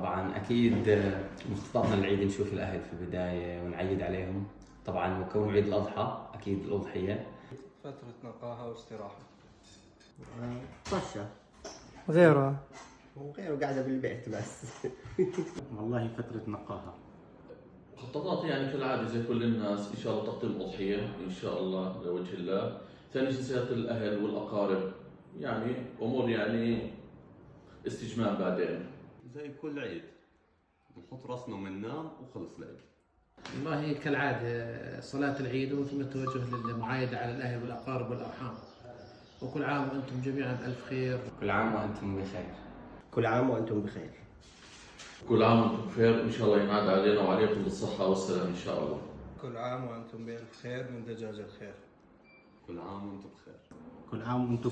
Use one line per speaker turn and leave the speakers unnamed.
طبعا أكيد من خططنا للعيد نشوف الأهل في البداية ونعيد عليهم. طبعا وكون عيد الأضحى أكيد الأضحية.
فترة نقاهة واستراحة.
طشة
غيره.
وغيره قاعدة بالبيت بس.
والله فترة نقاهة.
مخططات يعني كالعادة زي كل الناس إن شاء الله تقديم الأضحية إن شاء الله لوجه الله. ثاني جنسيات الأهل والأقارب يعني أمور يعني استجمام بعدين.
زي كل عيد نحط راسنا وننام وخلص العيد.
والله كالعادة صلاة العيد وثم التوجه للمعايدة على الأهل والأقارب والأرحام. وكل عام وأنتم جميعا بألف خير.
كل عام وأنتم بخير.
كل عام وأنتم بخير.
كل عام وأنتم بخير إن شاء الله ينعاد علينا وعليكم بالصحة والسلام إن شاء الله.
كل عام وأنتم بألف خير من دجاج الخير.
كل عام وانتم بخير.
كل عام وانتم